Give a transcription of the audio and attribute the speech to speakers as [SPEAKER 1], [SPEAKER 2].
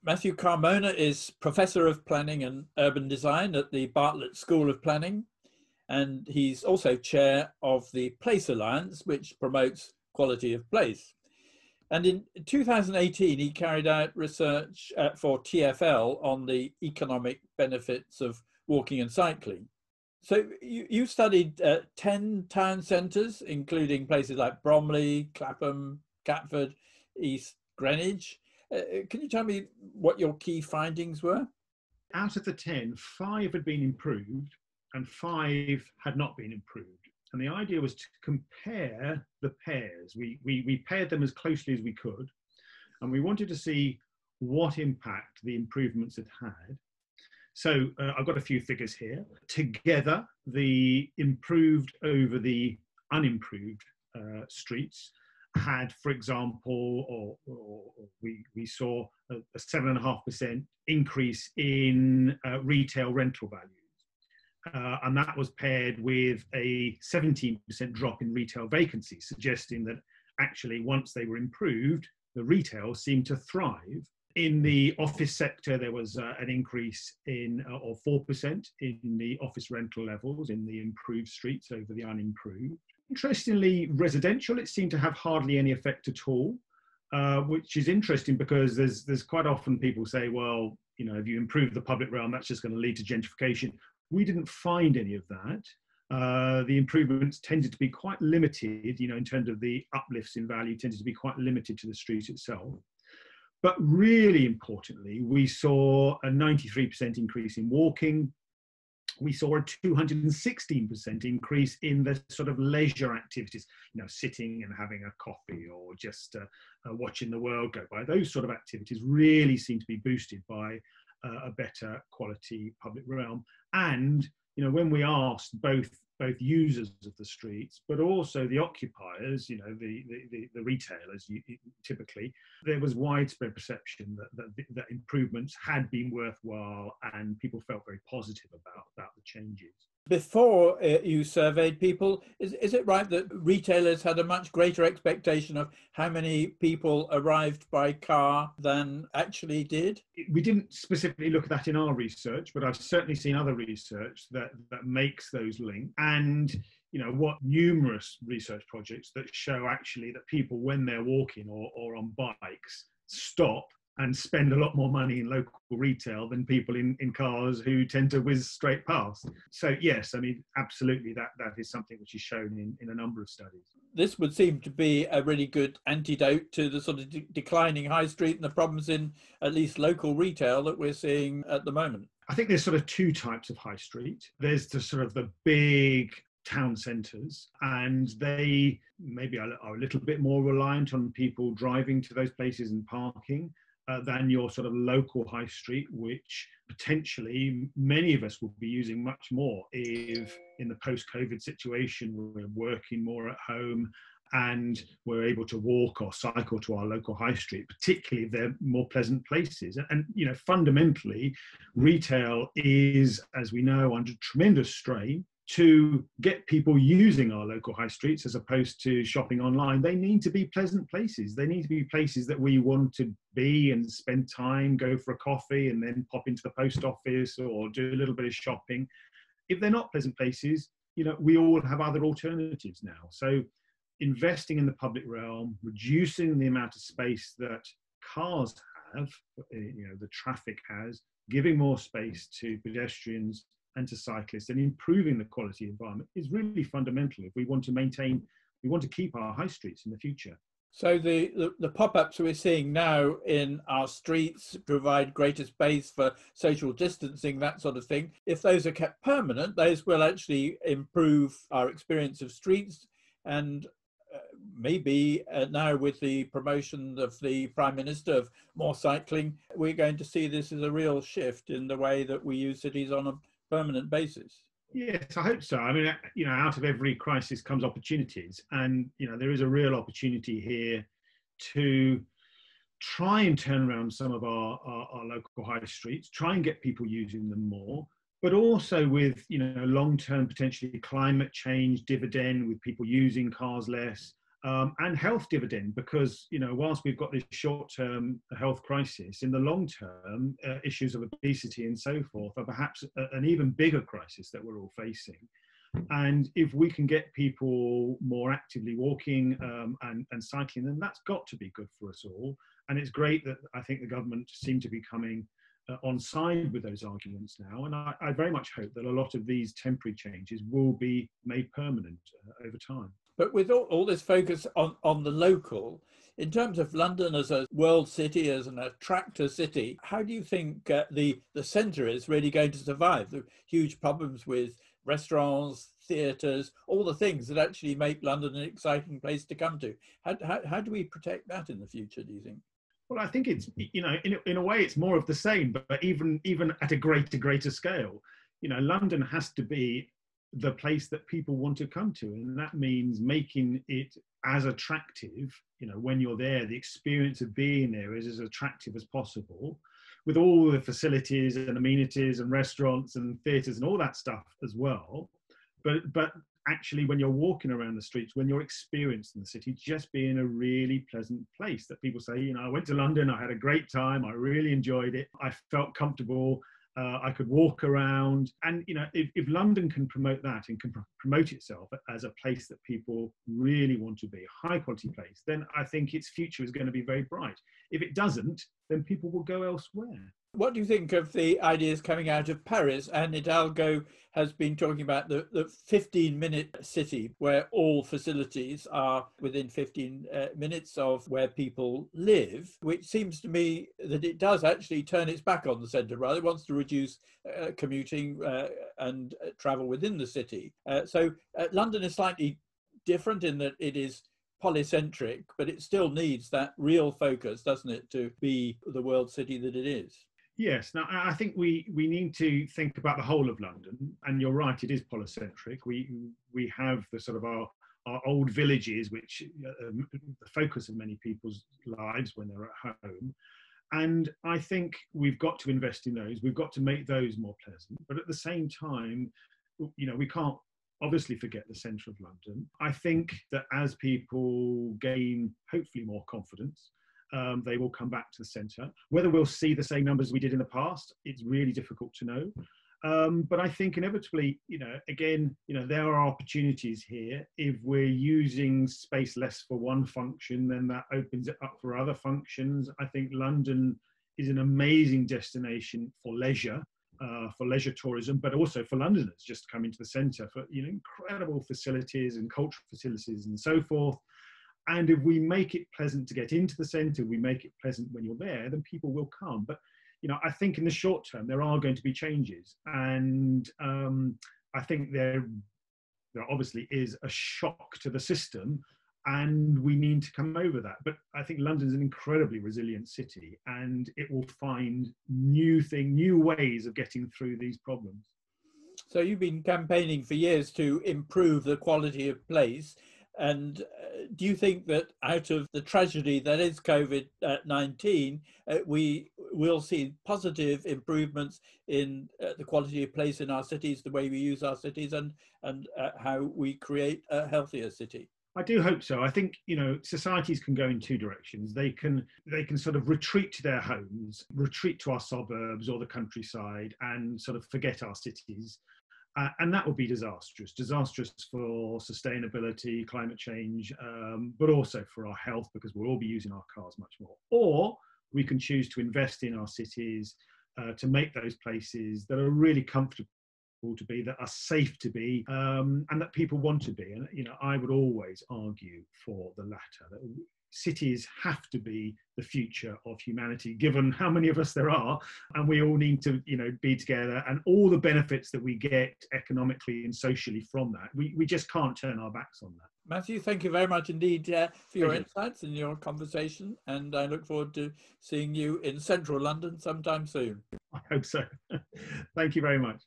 [SPEAKER 1] Matthew Carmona is Professor of Planning and Urban Design at the Bartlett School of Planning, and he's also chair of the Place Alliance, which promotes quality of place. And in 2018, he carried out research for TfL on the economic benefits of walking and cycling. So you studied 10 town centres, including places like Bromley, Clapham, Catford, East Greenwich. Can you tell me what your key findings were?
[SPEAKER 2] Out of the 10, 5 had been improved and 5 had not been improved. And the idea was to compare the pairs. We paired them as closely as we could, and we wanted to see what impact the improvements had had. So I've got a few figures here. Together, the improved over the unimproved streets had, for example, we saw a 7.5% increase in retail rental values. And that was paired with a 17% drop in retail vacancies, suggesting that actually once they were improved, the retail seemed to thrive. In the office sector, there was an increase of 4% in the office rental levels in the improved streets over the unimproved. Interestingly, residential, it seemed to have hardly any effect at all, which is interesting because there's quite often people say, well, you know, if you improve the public realm, that's just going to lead to gentrification. We didn't find any of that. The improvements tended to be quite limited, you know, in terms of the uplifts in value, tended to be quite limited to the street itself. But really importantly, we saw a 93% increase in walking. We saw a 216% increase in the sort of leisure activities, you know, sitting and having a coffee or just watching the world go by. Those sort of activities really seem to be boosted by a better quality public realm. And, you know, when we asked both users of the streets, but also the occupiers, you know, the retailers, typically, there was widespread perception that improvements had been worthwhile, and people felt very positive about the changes.
[SPEAKER 1] Before you surveyed people, is it right that retailers had a much greater expectation of how many people arrived by car than actually did?
[SPEAKER 2] We didn't specifically look at that in our research, but I've certainly seen other research that makes those links. And, you know, what numerous research projects that show actually that people, when they're walking or on bikes, stop and spend a lot more money in local retail than people in cars who tend to whiz straight past. So yes, I mean, absolutely, that is something which is shown in a number of studies.
[SPEAKER 1] This would seem to be a really good antidote to the sort of declining high street and the problems in at least local retail that we're seeing at the moment.
[SPEAKER 2] I think there's sort of two types of high street. There's the sort of the big town centres, and they maybe are a little bit more reliant on people driving to those places and parking than your sort of local high street, which potentially many of us will be using much more if in the post-COVID situation we're working more at home and we're able to walk or cycle to our local high street, particularly if they're more pleasant places. And you know, fundamentally, retail is, as we know, under tremendous strain. To get people using our local high streets as opposed to shopping online, they need to be pleasant places. They need to be places that we want to be and spend time, go for a coffee and then pop into the post office or do a little bit of shopping. If they're not pleasant places, you know, we all have other alternatives now. So investing in the public realm, reducing the amount of space that cars have, you know, the traffic has, giving more space to pedestrians and to cyclists, and improving the quality environment is really fundamental if we want to keep our high streets in the future.
[SPEAKER 1] So the pop-ups we're seeing now in our streets provide greater space for social distancing, that sort of thing. If those are kept permanent, those will actually improve our experience of streets. And maybe now with the promotion of the Prime Minister of more cycling, we're going to see this as a real shift in the way that we use cities on a permanent basis.
[SPEAKER 2] Yes, I hope so. I mean, you know, out of every crisis comes opportunities, and you know, there is a real opportunity here to try and turn around some of our local high streets, try and get people using them more, but also with, you know, long-term potentially climate change dividend, with people using cars less, and health dividend, because, you know, whilst we've got this short-term health crisis, in the long term, issues of obesity and so forth are perhaps an even bigger crisis that we're all facing. And if we can get people more actively walking and cycling, then that's got to be good for us all. And it's great that I think the government seem to be coming on side with those arguments now. And I very much hope that a lot of these temporary changes will be made permanent over time.
[SPEAKER 1] But with all this focus on the local, in terms of London as a world city, as an attractor city, how do you think the centre is really going to survive? The huge problems with restaurants, theatres, all the things that actually make London an exciting place to come to. How do we protect that in the future, do you think?
[SPEAKER 2] Well, I think it's, you know, in a way it's more of the same, but even at a greater scale. You know, London has to be the place that people want to come to, and that means making it as attractive, you know, when you're there, the experience of being there is as attractive as possible, with all the facilities and amenities and restaurants and theatres and all that stuff as well. But actually, when you're walking around the streets, when you're experiencing the city, just being a really pleasant place that people say, you know, I went to London, I had a great time, I really enjoyed it, I felt comfortable, I could walk around. And, you know, if London can promote that and can promote itself as a place that people really want to be, a high quality place, then I think its future is going to be very bright. If it doesn't, then people will go elsewhere.
[SPEAKER 1] What do you think of the ideas coming out of Paris? Anne Hidalgo has been talking about the 15-minute city, where all facilities are within 15 minutes of where people live, which seems to me that it does actually turn its back on the centre. Rather, it wants to reduce commuting and travel within the city. So London is slightly different in that it is polycentric, but it still needs that real focus, doesn't it, to be the world city that it is?
[SPEAKER 2] Yes, now I think we need to think about the whole of London, and you're right, it is polycentric. We have the sort of our old villages, which are the focus of many people's lives when they're at home. And I think we've got to invest in those. We've got to make those more pleasant. But at the same time, you know, we can't obviously forget the centre of London. I think that as people gain hopefully more confidence, they will come back to the centre. Whether we'll see the same numbers we did in the past, it's really difficult to know. But I think inevitably, you know, again, you know, there are opportunities here. If we're using space less for one function, then that opens it up for other functions. I think London is an amazing destination for leisure tourism, but also for Londoners just to come into the centre for, you know, incredible facilities and cultural facilities and so forth. And if we make it pleasant to get into the centre, we make it pleasant when you're there, then people will come. But, you know, I think in the short term, there are going to be changes. And I think there obviously is a shock to the system, and we need to come over that. But I think London's an incredibly resilient city, and it will find new ways of getting through these problems.
[SPEAKER 1] So you've been campaigning for years to improve the quality of place. And do you think that out of the tragedy that is COVID-19, we will see positive improvements in the quality of place in our cities, the way we use our cities, and how we create a healthier city?
[SPEAKER 2] I do hope so. I think, you know, societies can go in two directions. They can sort of retreat to their homes, retreat to our suburbs or the countryside, and sort of forget our cities. And that would be disastrous for sustainability, climate change, but also for our health, because we'll all be using our cars much more. Or we can choose to invest in our cities, to make those places that are really comfortable to be, that are safe to be, and that people want to be. And, you know, I would always argue for the latter, that cities have to be the future of humanity, given how many of us there are, and we all need to, you know, be together, and all the benefits that we get economically and socially from that. We just can't turn our backs on that.
[SPEAKER 1] Matthew, thank you very much indeed for your insights and your conversation, and I look forward to seeing you in central London sometime soon.
[SPEAKER 2] I hope so. Thank you very much.